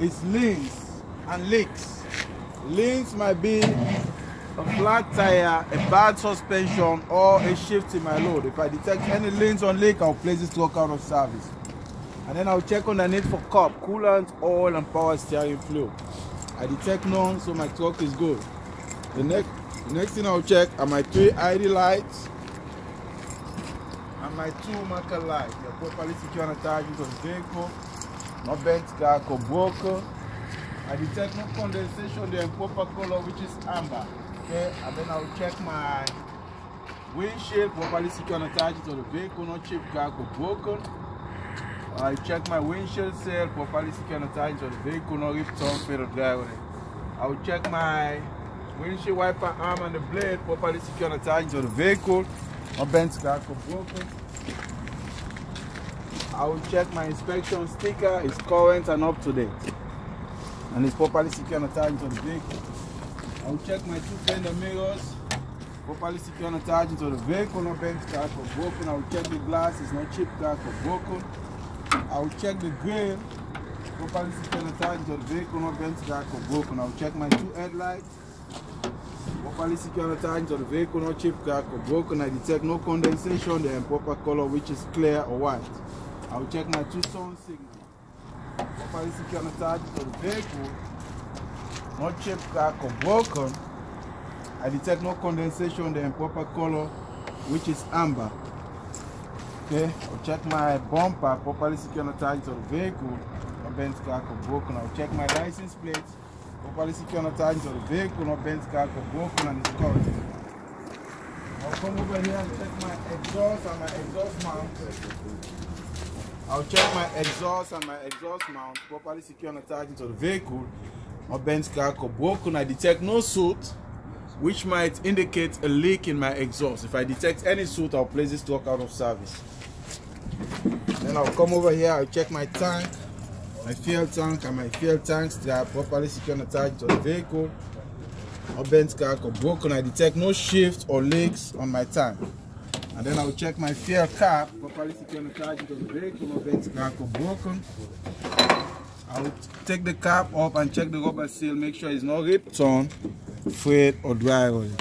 is leans and leaks. Leans might be a flat tire, a bad suspension, or a shift in my load. If I detect any leans or leak, I'll place this truck out of service. And then I'll check underneath for cup, coolant, oil, and power steering fluid. I detect none, so my truck is good. The next thing I'll check are my 3 ID lights and my 2 marker lights. They're properly secure and attached to the vehicle, no bent, crack, or broken. I detect no condensation, they're in proper color, which is amber. Okay, and then I'll check my windshield, properly secure and attached to the vehicle, no chip, crack, or broken. I check my windshield seal, properly secure and attached to the vehicle, no rip, torn, fade, or dry on it. I will check my windshield wiper arm and the blade, properly secure and attached to the vehicle, no bent, crack, or broken. I will check my inspection sticker, it's current and up to date, and it's properly secure and attached to the vehicle. I will check my 2 fender mirrors, properly secure and attached to the vehicle, no bent, crack, or broken. I will check the glass, it's not chip, crack, or broken. I will check the grill, properly secure and attached to the vehicle, no bent, crack, or broken. I will check my 2 headlights, properly secure and attached to the vehicle, no chip, crack, or broken. I detect no condensation, they're in proper color, which is clear or white. I will check my 2 turn signals, properly secure and attached to the vehicle, no chip, crack, or broken. I detect no condensation, they're in proper color, which is amber. Okay, I'll check my bumper, properly secure and attached to the vehicle, no bent, crack, or broken. I'll check my license plates, properly secure and attached to the vehicle, no bent, crack, or broken, and it's current. I'll come over here and check my exhaust and my exhaust mount. I'll check my exhaust and my exhaust mount, properly secure and attached to the vehicle, no bent, crack, or broken. I detect no soot, which might indicate a leak in my exhaust. If I detect any soot, I'll place this truck out of service. Then I'll come over here, I'll check my tank, my fuel tank, and my fuel tanks. They are properly secure and attached to the vehicle, no bent, crack, or broken. I detect no shift or leaks on my tank. And then I'll check my fuel cap, properly secure and attached to the vehicle, no bent, crack, or broken. I'll take the cap up and check the rubber seal, make sure it's not ripped, torn, frayed, or dry rolling.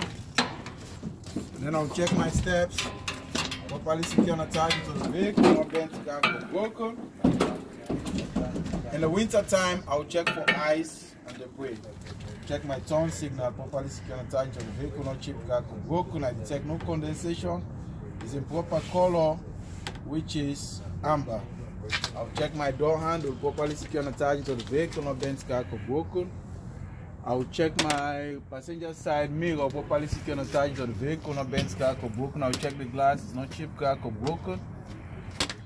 Then I'll check my steps, properly secure and attached to the vehicle, no bent, crack, or broken. In the winter time, I'll check for ice and debris. Check my turn signal, properly secure and attached to the vehicle, no chip, crack, or broken. I detect no condensation, it's in proper color, which is amber. I'll check my door handle, properly secure and attached to the vehicle, no bent, crack, or broken. I'll check my passenger side mirror, properly secure and attached to the vehicle, no bent, crack, or broken. I'll check the glass, it's not chip, crack, or broken.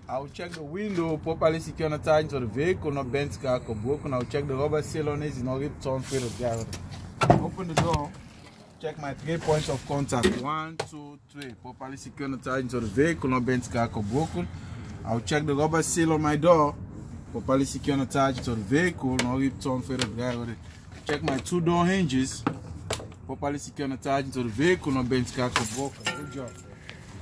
I'll check the window, properly secure and attached to the vehicle, no bent, crack, or broken. I'll check the rubber seal on it, it's not ripped, torn, frayed, or dry. Open the door, check my 3 points of contact, 1, 2, 3, properly secure and attached to the vehicle, no bent, crack, or broken. I'll check the rubber seal on my door, properly secure and attached to the vehicle, no ripped, torn, frayed, or dry. Check my 2 door hinges, properly secure and attached to the vehicle, no bent, crack, or broken. Good job.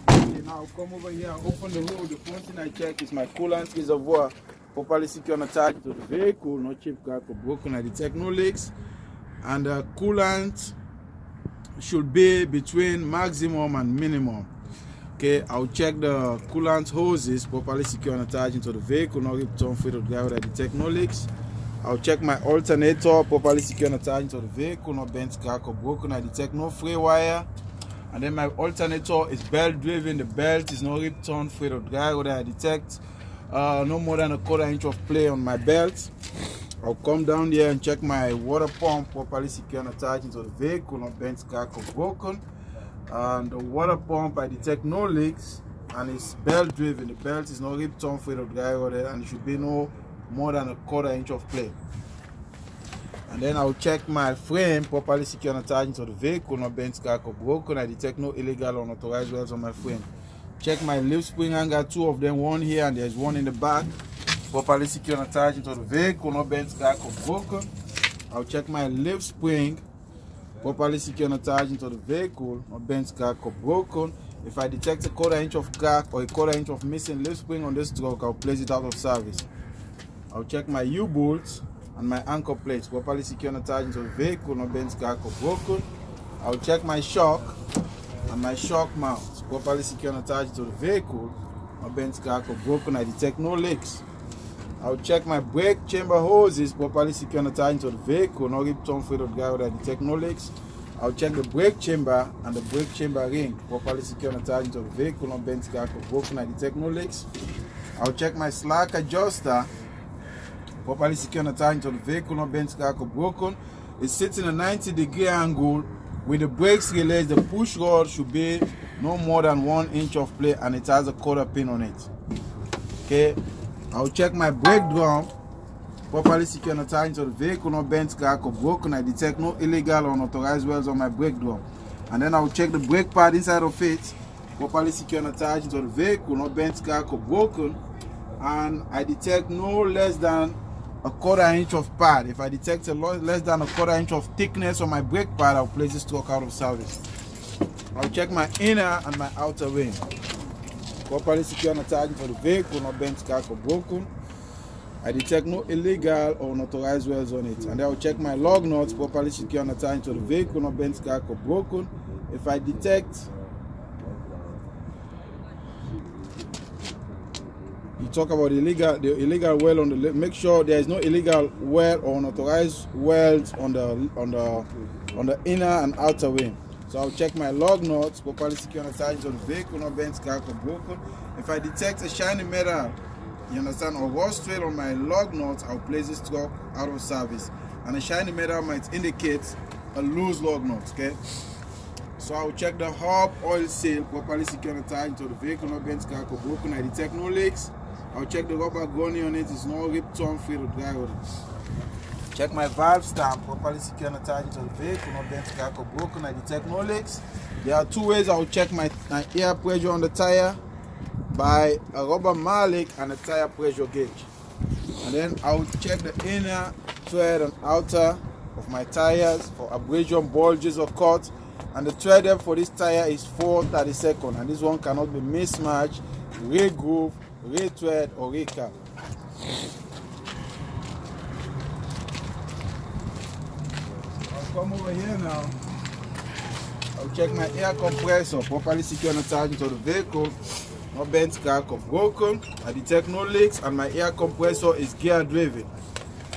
Okay, now I'll come over here and open the hood. The first thing I check is my coolant reservoir, properly secure and attached to the vehicle, no chip, crack, or broken. I detect no leaks, and the coolant should be between maximum and minimum. Okay, I'll check the coolant hoses, properly secure and attached to the vehicle, no rip, torn, frayed, or dry. I detect no leaks. I'll check my alternator, properly secure and attached to the vehicle, no bent, crack, or broken. I detect no fray wire. And then my alternator is belt driven, the belt is not ripped, torn, frayed, or dry. I detect no more than a 1/4 inch of play on my belt. I'll come down here and check my water pump, properly secure and attached to the vehicle, no bent, crack, or broken. And the water pump, I detect no leaks, and it's belt driven. The belt is not ripped, torn, frayed, or dry, and it should be no more than a 1/4 inch of play. And then I'll check my frame, properly secure and attached to the vehicle, no bent, crack, or broken. I detect no illegal or unauthorized welds on my frame. Check my lift spring hanger, 2 of them, one here and there's one in the back, properly secure and attached to the vehicle, no bent, crack, or broken. I'll check my lift spring, properly secure and attached to the vehicle, no bent, crack, or broken. If I detect a 1/4 inch of crack or a 1/4 inch of missing lift spring on this truck, I'll place it out of service. I'll check my U-bolts and my anchor plates properly secure and attached into the vehicle, no bent, crack or broken. I'll check my shock and my shock mounts properly secure and attached to the vehicle, no bent, crack or broken. I detect no leaks. I'll check my brake chamber hoses properly secure and attached to the vehicle, no rip torn through the ground. I detect no leaks. I'll check the brake chamber and the brake chamber ring properly secure and attached to the vehicle, no bent, crack or broken. I detect no leaks. I'll check my slack adjuster properly secure and attached to the vehicle, no bent, crack or broken. It sits in a 90-degree angle. With the brakes released, the push rod should be no more than 1 inch of play, and it has a quarter pin on it. Okay, I'll check my brake drum properly secure and attached to the vehicle, no bent, crack or broken. I detect no illegal or unauthorized welds on my brake drum. And then I'll check the brake pad inside of it properly secure and attached to the vehicle, no bent, crack or broken. And I detect no less than a quarter inch of pad. If I detect less than a quarter inch of thickness on my brake pad, I'll place this truck out of service. I'll check my inner and my outer ring properly secure and attached to the vehicle, no bent, crack or broken. I detect no illegal or unauthorized welds on it. And then I'll check my lug nuts properly secure and attached to the vehicle, no bent, crack or broken. If I detect you talk about the illegal weld on the, make sure there is no illegal weld or unauthorized welds on the inner and outer wing. So I'll check my lug nuts properly secure and attached to the vehicle, no bent, crack or broken. If I detect a shiny metal, you understand, or rust trail on my lug nuts, I'll place this truck out of service. And a shiny metal might indicate a loose lug nut. Okay. So I'll check the hub oil seal properly secure and attached to the vehicle, no bent, crack or broken. I detect no leaks. I'll check the rubber gunny on it, it's no rip, torn, fade or dry on it. Check my valve stamp properly secure and attached to the vehicle, no bent, crack or broken. I detect no leaks. There are 2 ways I'll check my air pressure on the tire: by a rubber mallet and a tire pressure gauge. And then I'll check the inner thread and outer of my tires for abrasion, bulges or cuts. And the thread depth for this tire is 4/32, and this one cannot be mismatched, re-groove, re-thread or recap. I'll come over here now. I'll check my air compressor properly secure and attached to the vehicle, no bent, crack or broken. I detect no leaks and my air compressor is gear driven.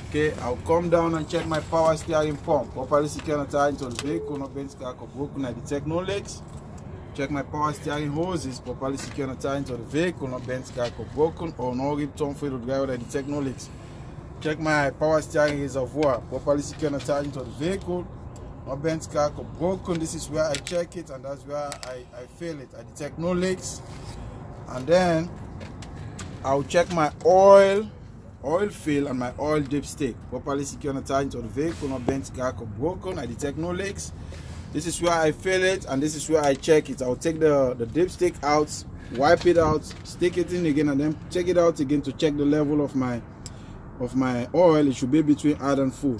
Okay, I'll come down and check my power steering pump properly secure and attached to the vehicle, no bent, crack or broken. I detect no leaks. Check my power steering hoses properly secure and attached to the vehicle, no bent, crack or broken, or no rip, torn, fade or dry. I detect no leaks. Check my power steering reservoir properly secure and attached to the vehicle, no bent, crack or broken. This is where I check it, and that's where I fail it. I detect no leaks. And then I'll check my oil fill and my oil dipstick properly secure and attached to the vehicle, no bent, crack or broken. I detect no leaks. This is where I fill it, and this is where I check it. I'll take the dipstick out, wipe it out, stick it in again, and then check it out again to check the level of my oil. It should be between hard and full.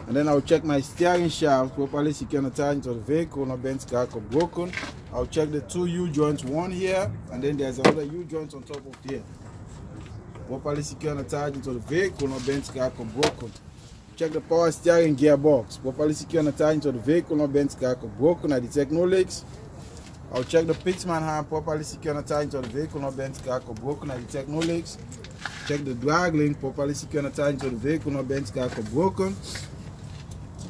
And then I'll check my steering shaft properly secure and attached to the vehicle, no bent, crack or broken. I'll check the 2 U-joints, one here, and then there's another U-joint on top of here. Properly secure and attached to the vehicle, no bent, crack or broken. Check the power steering gearbox properly secure and attached to the vehicle, no bent, crack or broken. I detect no leaks. I'll check the pitchman arm properly secure and attached to the vehicle, no bent, crack or broken. I detect no leaks. Check the drag link properly secure and attached to the vehicle, no bent, crack or broken.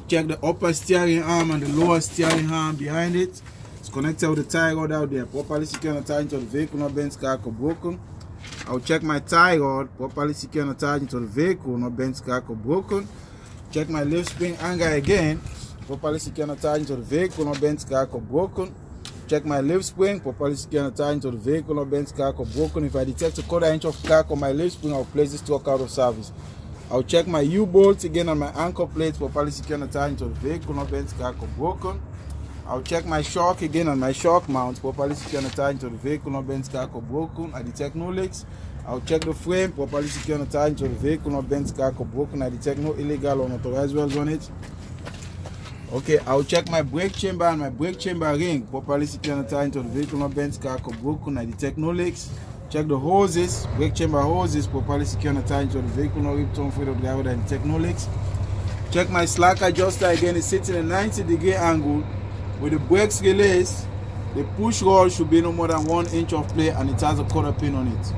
Check the upper steering arm and the lower steering arm behind it. It's connected with the tie rod out there properly secure and attached to the vehicle, no bent, crack or broken. I'll check my tie rod properly secure and attached to the vehicle, no bent, crack or broken. Check my lift spring hanger again properly secure and attached to the vehicle, no bent, crack or broken. Check my lift spring properly secure and attached to the vehicle, no bent, crack or broken. If I detect a quarter inch of crack on my lift spring, I'll place this truck out of service. I'll check my U-bolts again and my anchor plates properly secure and attached to the vehicle, no bent, crack or broken. I'll check my shock again and my shock mount properly secure and attached to the vehicle, no bent, crack or broken. I detect no leaks. I'll check the frame properly secure and attached to the vehicle, no bent, crack or broken. I detect no illegal or unauthorized welds on it. Okay, I'll check my brake chamber and my brake chamber ring properly secure and attached to the vehicle, no bent, crack or broken. I detect no leaks. Check the hoses, brake chamber hoses, properly secure and attached to the vehicle, no rip, turn, free of driver and detect no leaks. Check my slack adjuster again, it's sitting at a 90-degree angle. With the brakes released, the push rod should be no more than 1 inch of play and it has a quarter pin on it.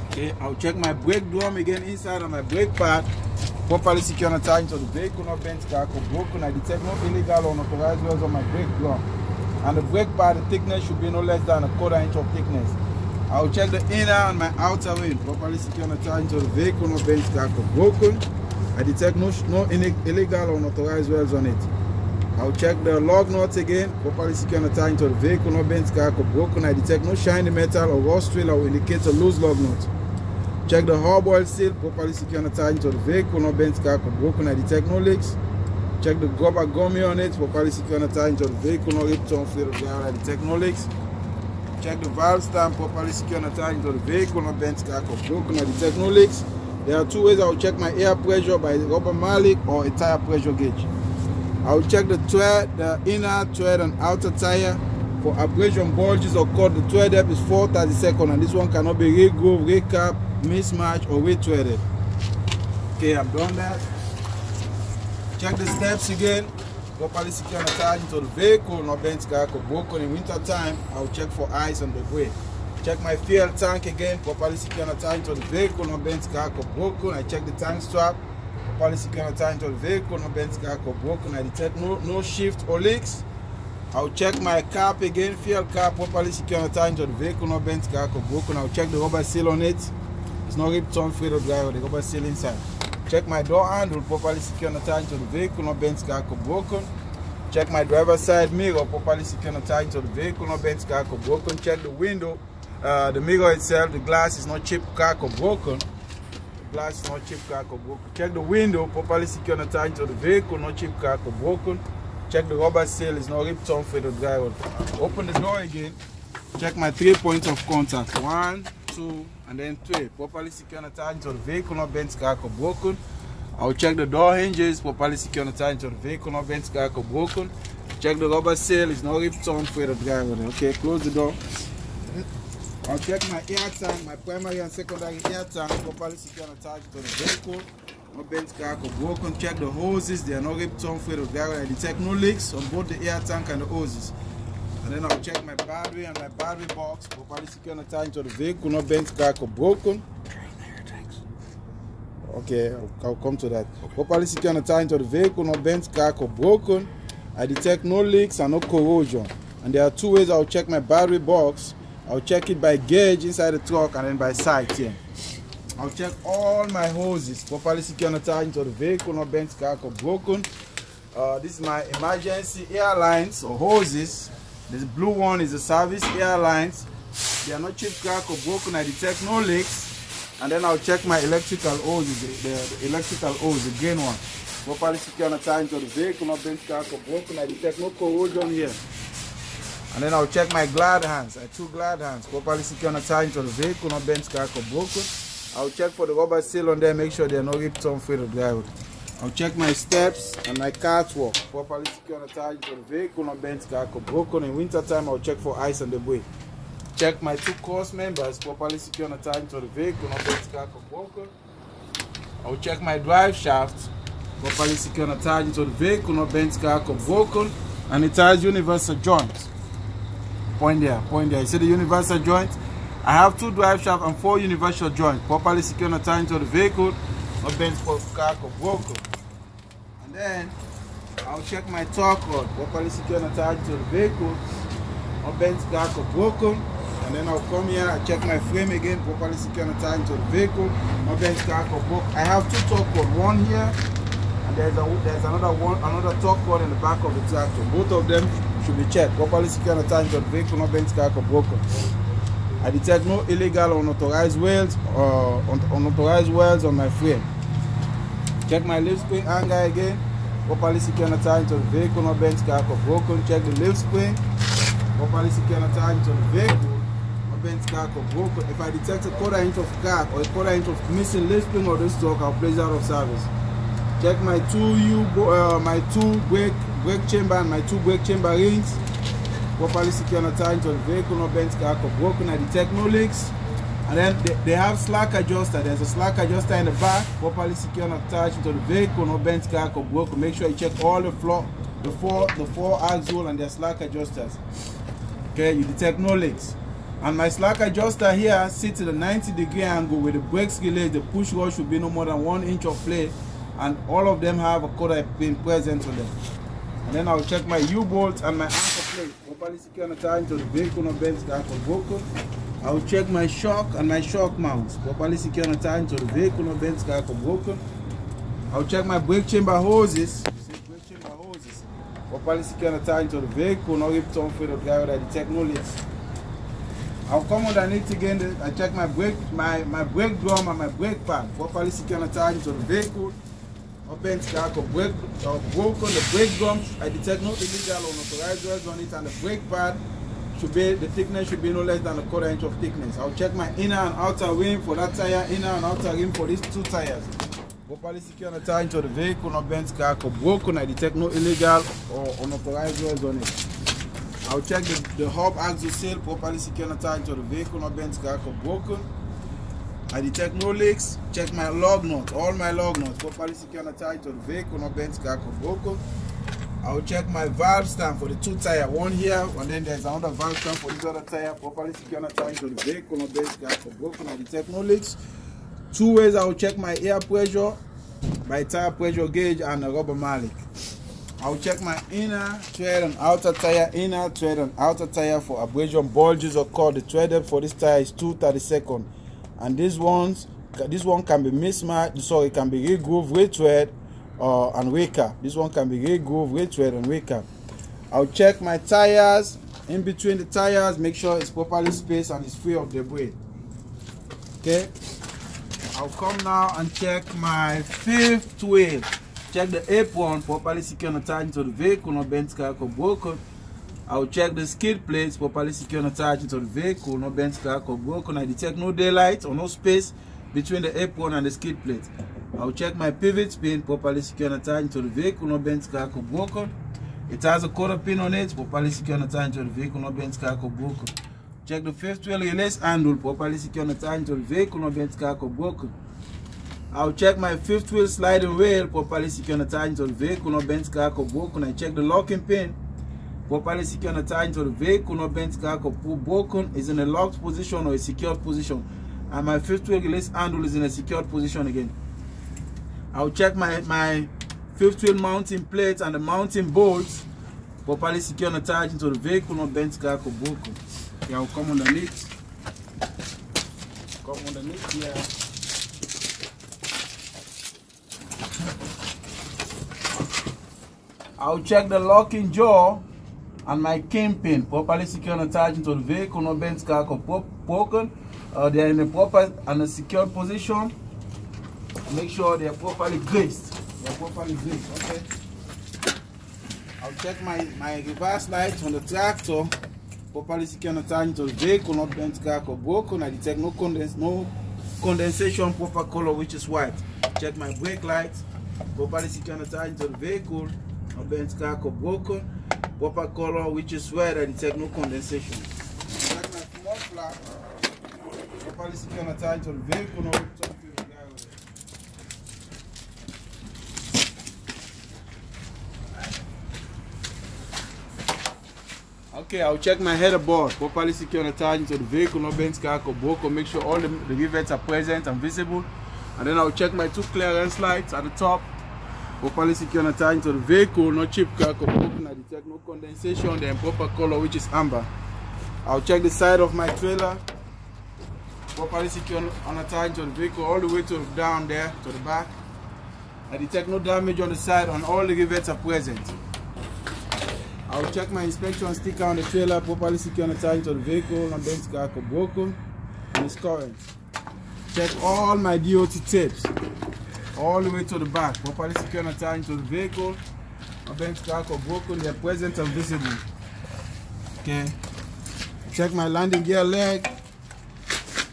Okay, I'll check my brake drum again inside of my brake pad. Properly secure and attached to the vehicle, no bent, crack or broken. I detect no illegal or unauthorized welds on my brake drum. And the brake pad, the thickness should be no less than a quarter inch of thickness. I'll check the inner and my outer rim. Properly secure and attached to the vehicle, no bent, crack or broken. I detect no illegal or unauthorized welds on it. I'll check the lug nuts again. Properly secure and attached to the vehicle, no bent, crack or broken. I detect no shiny metal or rust wheel or indicate a loose lug nut. Check the hub oil seal, properly secure and attached to the vehicle, no bent, crack or broken. I detect no leaks. Check the rubber gummy on it, properly secure and attached to the vehicle, no rip, turn, flare of the air. I detect no leaks. Check the valve stamp, properly secure and attached to the vehicle, no bent, crack or broken. I detect no leaks. There are two ways I will check my air pressure, by the rubber mallet or a tire pressure gauge. I will check the tread, the inner tread and outer tire for abrasion, bulges or cut. The tread depth is 4/32 and this one cannot be re-grooved, recap, mismatch or retreaded. Okay, I've done that. Check the steps again. Properly secure and attached to the vehicle, no bent, crack or broken. In winter time, I'll check for ice and debris. Check my fuel tank again. Properly secure and attached to the vehicle, no bent, crack or broken. I check the tank strap. Properly secure and attached to the vehicle, no bent, crack or broken. I detect no shift or leaks. I'll check my cap again. Fuel cap, properly secure and attached to the vehicle, no bent, crack or broken. I'll check the rubber seal on it. It's not ripped, torn, frayed or dry, or the rubber seal inside. Check my door handle, properly secure and attached to the vehicle, no bent, crack or broken. Check my driver's side mirror, properly secure and attached to the vehicle, no bent, crack or broken. Check the window, the mirror itself, the glass is not chipped, crack or broken. The glass is not chipped, crack or broken. Check the window, properly secure and attached to the vehicle, no chipped, crack or broken. Check the rubber seal, is not ripped, torn, frayed or dry. Open the door again. Check my 3 points of contact. 1, 2, and then 3. Properly secure and attached to the vehicle, not bent, crack or broken. I'll check the door hinges, properly secure and attached to the vehicle, not bent, crack or broken. Check the rubber seal, it's not ripped, torn, frayed or dry. Okay, close the door. I'll check my air tank, my primary and secondary air tank, properly secure and attached to the vehicle, not bent, crack or broken. Check the hoses, they are not ripped, torn, frayed or dry. I detect no leaks on both the air tank and the hoses. And then I'll check my battery and my battery box, properly secure and attached to the vehicle, not bent, crack or broken. Okay, I'll come to that. Properly secure and attached to the vehicle, not bent, crack or broken. I detect no leaks and no corrosion. And there are two ways I'll check my battery box. I'll check it by gauge inside the truck and then by sight here. I'll check all my hoses, properly secure and attached to the vehicle, not bent, crack or broken. This is my emergency air lines or hoses. This blue one is the service air lines. They are not chipped, crack or broken. I detect no leaks. And then I'll check my electrical hoses, the electrical hose, the green one. Properly secure and attached to the vehicle, not bent, crack or broken. I detect no corrosion here. And then I'll check my glad hands. I have 2 glad hands. Properly secure and attached to the vehicle, not bent, crack or broken. I'll check for the rubber seal on there, make sure they're not ripped, torn, frayed or dry. I'll check my steps and my catwalk. Properly secure and attached to the vehicle, not bent, crack or broken. In winter time, I'll check for ice and debris. Check my 2 cross members, properly secure and attached to the vehicle, not bent, crack or broken. I'll check my drive shaft, properly secure and attached to the vehicle, not bent, crack or broken. And it has universal joint. Point there, point there. You see the universal joint? I have 2 drive shafts and 4 universal joints, properly secure and attached to the vehicle, not bent, crack or broken. And then I'll check my torque rod, properly secure and attached to the vehicle, not bent, crack or broken. And then I'll come here, I check my frame again, properly secure and attached to the vehicle, not bent, crack or broken. I have 2 torque rods, one here, and there's another torque rod in the back of the tractor. Both of them should be checked, properly secure and attached to the vehicle, not bent, crack or broken. I detect no illegal or unauthorized welds on my frame. Check my lift spring hanger again, properly secure and attached to the vehicle, not bent, crack or broken. Check the lift spring, properly secure and attached to the vehicle, not bent, crack or broken. If I detect a 1/4 inch of crack or a 1/4 inch of missing lift spring or this truck, I'll place it out of service. Check my 2 brake chamber and my 2 brake chamber rings, properly secure and attached to the vehicle, not bent, crack or broken. I detect no leaks. And then they have slack adjuster. There's a slack adjuster in the back, properly secure and attached into the vehicle, no bent, crack or broken. Make sure you check all the four axle and their slack adjusters. Okay, you detect no leaks. And my slack adjuster here sits at a 90-degree angle with the brakes release. The push rod should be no more than 1 inch of play, and all of them have a quarter pin present on them. And then I'll check my U-bolt and my anchor plate, properly secure and attached to the vehicle, no bent, crack or broken. I'll check my shock and my shock mounts, properly secure and attached to the vehicle, no bent, crack or broken. I'll check my brake chamber hoses, properly secure and attached to the vehicle, no rip torn for the driver that detect no leaks. I'll come underneath again. I check my brake drum and my brake pad, properly secure and attached to the vehicle. Bent, crack or broken. The brake drums, I detect no illegal or unauthorized welds on it, and the brake pad should be, the thickness should be no less than a quarter inch of thickness. I'll check my inner and outer rim for that tire, inner and outer rim for these 2 tires. Properly secure and attached to the vehicle, no bent, crack or broken. I detect no illegal or unauthorized welds on it. I'll check the hub axle seal, properly secure and attached to the vehicle, no bent, crack or broken. I detect no leaks. Check my lug nuts, all my lug nuts, properly secure and attached to the vehicle, no bent, crack or broken. I'll check my valve stand for the 2 tire, one here, and then there's another valve stand for this other tire, properly secure and attached to the vehicle, no bent, crack or broken. I detect no leaks. 2 ways I'll check my air pressure, my tire pressure gauge, and a rubber mallet. I'll check my inner tread and outer tire, for abrasion bulges or cord. The tread depth for this tire is 2/32, and this one can be mismatched, so it can be regrooved, retread, and recap. This one can be regrooved, retread, and recap. I'll check my tires, in between the tires, make sure it's properly spaced and it's free of debris. Okay, I'll come now and check my 5th wheel. Check the apron, properly secure and attached to the vehicle, no bent, crack or broken. I'll check the skid plates, properly secure and attached to the vehicle, no bent, crack or broken. I detect no daylight or no space between the apron and the skid plate. I'll check my pivot pin, properly secure and attached to the vehicle, no bent, crack or broken. It has a quarter pin on it, properly secure and attached to the vehicle, no bent, crack or broken. Check the 5th wheel release handle, properly secure and attached to the vehicle, no bent, crack or broken. I'll check my 5th wheel sliding rail, properly secure and attached to the vehicle, no bent, crack or broken. I check the locking pin, properly secure and attached to the vehicle, no bent, crack or broken. Is in a locked position or a secured position, and my 5th wheel release handle is in a secured position again. I'll check my 5th wheel mounting plate and the mounting bolts, properly secure and attached to the vehicle, no bent, crack or broken. Okay, I'll come underneath. Come underneath here. I'll check the locking jaw and my kingpin, properly secure and attached to the vehicle, no bent, crack or broken. They are in a proper and a secure position. Make sure they are properly greased. Okay. I'll check my reverse lights on the tractor, properly secure and attached to the vehicle, no bent, crack or broken. I detect no condensation, proper color, which is white. Check my brake lights, properly secure and attached to the vehicle, no bent, crack or broken. Proper color, which is red. I detect no condensation. Check my small flap, properly secure and attached to the vehicle, no return to the garage. Okay, I'll check my header board, properly secure and attached to the vehicle, no bent, crack or broken. Make sure all the rivets are present and visible. And then I'll check my 2 clearance lights at the top, properly secure and attached to the vehicle, no chip, crack or broken. I detect no condensation. They're in proper color, which is amber. I'll check the side of my trailer, properly secure and attached to the vehicle, all the way to down there to the back. I detect no damage on the side, and all the rivets are present. I'll check my inspection sticker on the trailer, properly secure and attached to the vehicle, no bent, crack or broken, and it's current. Check all my DOT tapes, all the way to the back, properly secure and attached to the vehicle, no bent, crack or broken. They're present and visible. Okay. Check my landing gear leg,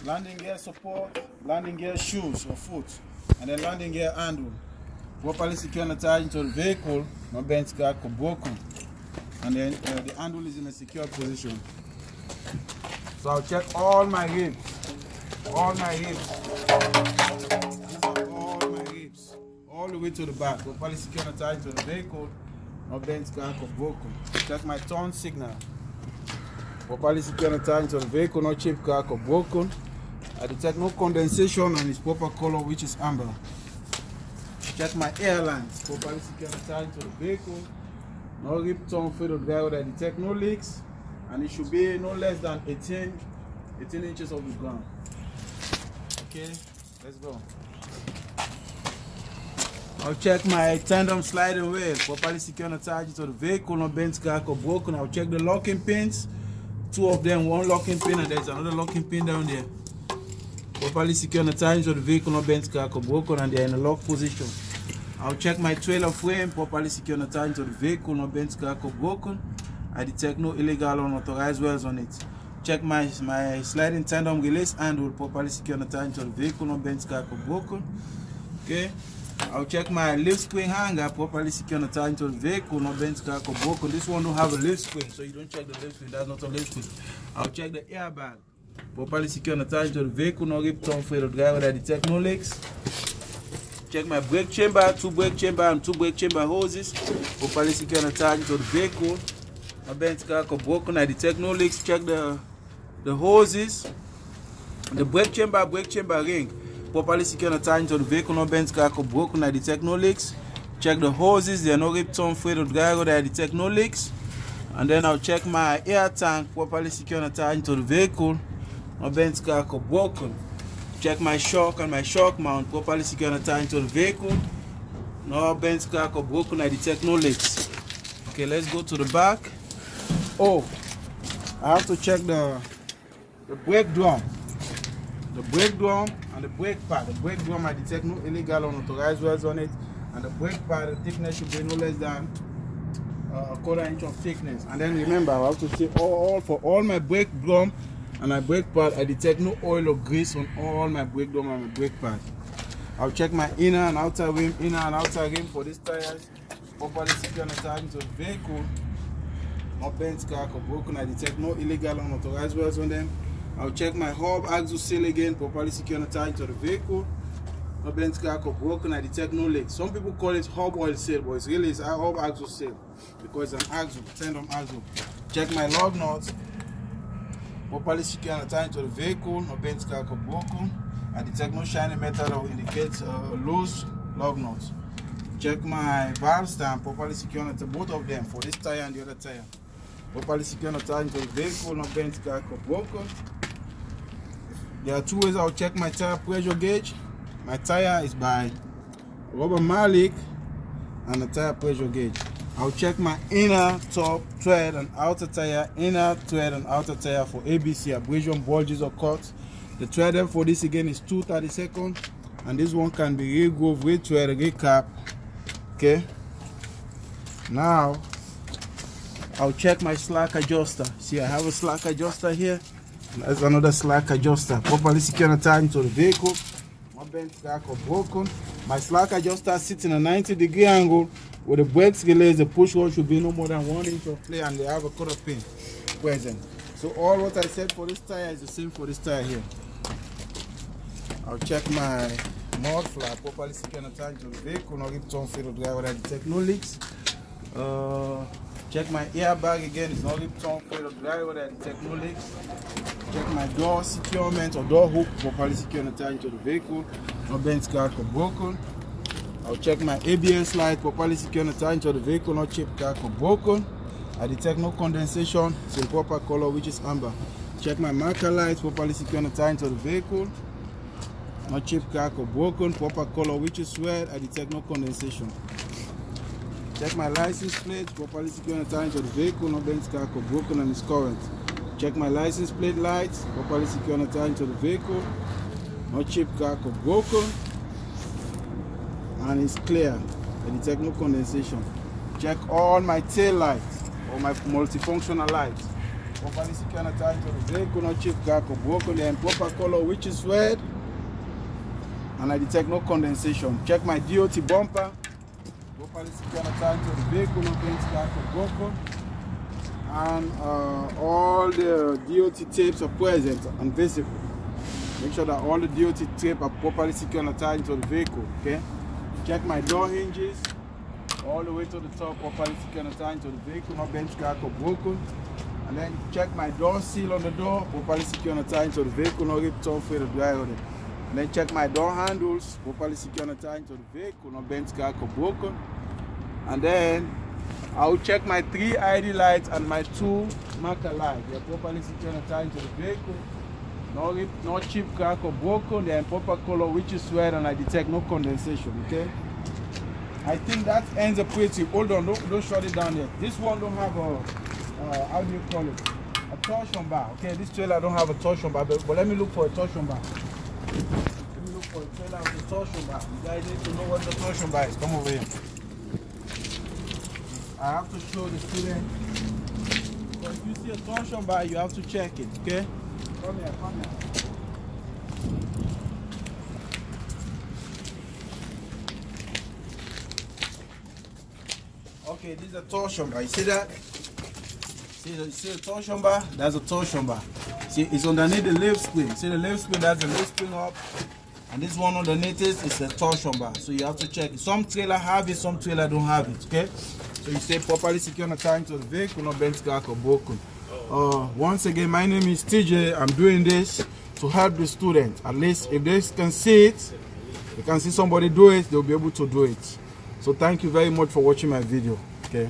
landing gear support, landing gear shoes or foot, and then landing gear handle, properly secure and attached to the vehicle, no bent, crack or broken. And then the handle is in a secure position. So I'll check all my ribs, all my ribs. These are all my ribs. All the way to the back. Properly secure and attached to the vehicle. No bent, crack or broken. Check my turn signal. Properly secure and attached to the vehicle. No chip, crack or broken. I detect no condensation and its proper color, which is amber. Check my airlines. Properly secure and attached to the vehicle. No rip, turn, fade or drive. I detect no leaks. And it should be no less than 18 inches off the ground. Okay, let's go. I'll check my tandem sliding wheel. Properly secure and attached to the vehicle. No bent, crack or broken. I'll check the locking pins. 2 of them, 1 locking pin and there's another locking pin down there. Properly secure and attached to the vehicle. No bent, crack or broken and they're in a lock position. I'll check my trailer frame. Properly secure and attached to the vehicle. No bent, crack or broken. I detect no illegal or unauthorized welds on it. Check my sliding tandem release handle. Properly secure and attached to the vehicle. No bent, crack or broken. Okay. I'll check my lift spring hanger. Properly secure and attached to the vehicle. No bent, crack or broken. This one don't have a lift spring, so you don't check the lift spring. That's not a lift spring. I'll check the airbag. Properly secure and attached to the vehicle. No rip, turn, fade or drive. I detect no leaks. Check my brake chamber. 2 brake chamber and 2 brake chamber hoses. Properly secure and attached to the vehicle. No bent, crack or broken. I detect no leaks. Check the hoses. The brake chamber ring. Properly secure and attached to the vehicle. No bent, crack or broken. I detect no leaks. Check the hoses. There are no rip, turn, fade or drive. I detect no leaks. And then I'll check my air tank. Properly secure and attached to the vehicle. No bent, crack or broken. Check my shock and my shock mount. Properly secure and attached to the vehicle. No bent, crack or broken. I detect no leaks. Okay, let's go to the back. Oh, I have to check the brake drum. The brake drum and the brake pad. The brake drum, I detect no illegal or unauthorized welds on it. And the brake pad, the thickness should be no less than a 1/4 inch of thickness. And then remember, I have to say for all my brake drum and my brake pad, I detect no oil or grease on all my brake drum and my brake pad. I'll check my inner and outer rim for these tires. Properly secure and attached to the vehicle. No bent, crack or broken. I detect no illegal or unauthorized welds on them. I'll check my hub axle seal again. Properly secure and attached to the vehicle. No bent, crack or broken. I detect no leaks. Some people call it hub oil seal, but it's really a hub axle seal because it's an axle, tandem axle. Check my lug nuts. Properly secure and attached to the vehicle. No bent, crack or broken. I detect no shiny metal or indicates loose lug nuts. Check my valve stand. Properly secure and attached both of them for this tire and the other tire. Properly secure and attached to the vehicle. No bent, crack or broken. There are 2 ways I'll check my tire pressure gauge. My tire is by Rubber Malik and the tire pressure gauge. I'll check my inner top tread and outer tire, inner tread and outer tire for ABC, abrasion, bulges or cuts. The tread depth for this again is 2/32, and this one can be re-groove, re-tread, recap. Okay. Now I'll check my slack adjuster. See, I have a slack adjuster here. There's another slack adjuster. Properly secure and attached to the vehicle. No bent, crack or broken. My slack adjuster sits in a 90-degree angle with the brakes relays. The push rod should be no more than 1 inch of play, and they have a quarter pin present. So all what I said for this tire is the same for this tire here. I'll check my mud flap. Properly secure and attached to the vehicle. No rip, turn, fade or drive. I detect no leaks. Check my airbag again. It's not rip, turn, fade or drive. I detect no leaks. Check my door securement or door hook. Properly secure and attached to the vehicle. No bent, crack or broken. I'll check my ABS light. Properly secure and attached to the vehicle. No chip, crack or broken. I detect no condensation. It's in proper color, which is amber. Check my marker lights. Properly secure and attached to the vehicle. No chip, crack or broken. Proper color, which is red. I detect no condensation. Check my license plate. Properly secure and attached to the vehicle. No bent, crack or broken, and it's current. Check my license plate lights. Properly secure and attached to the vehicle. No chip, crack or broken, and it's clear. I detect no condensation. Check all my tail lights or my multifunctional lights. Properly secure and attached to the vehicle. No chip, crack or broken. They're in proper color, which is red, and I detect no condensation. Check my DOT bumper. Properly secure and attached to the vehicle. No bent, crack or broken, and all the DOT tapes are present and visible. Make sure that all the DOT tape are properly secure and attached to the vehicle. Okay. Check my door hinges all the way to the top, properly secure and attached to the vehicle, not bent, cracked or broken. And then check my door seal on the door, properly secure and attached to the vehicle, not ripped off with a dry on it. And then check my door handles, properly secure and attached to the vehicle, not bent, cracked or broken. And then I'll check my 3 ID lights and my 2 marker lights. They're properly secure and attached to the vehicle. No rip, no chip, crack or broken. They're in proper color, which is red, and I detect no condensation. Okay. I think that ends the Pretrip. Hold on, don't shut it down yet. This one don't have a how do you call it? A torsion bar. Okay, this trailer don't have a torsion bar, but let me look for a torsion bar. Let me look for a trailer with a torsion bar. You guys need to know what the torsion bar is. Come over here. I have to show the student. So if you see a torsion bar, you have to check it. Okay? Come here, come here. Okay, this is a torsion bar. You see that? See the torsion bar? That's a torsion bar. See, it's underneath the lift spring. See the lift spring? That's the lift spring up. And this one underneath it is the torsion bar. So you have to check it. Some trailer have it, some trailer don't have it. Okay? So you stay properly secure and attached to the vehicle, not bent, crack or broken. Once again, my name is TJ. I'm doing this to help the student. At least if they can see it, they can see somebody do it, they'll be able to do it. So thank you very much for watching my video. Okay.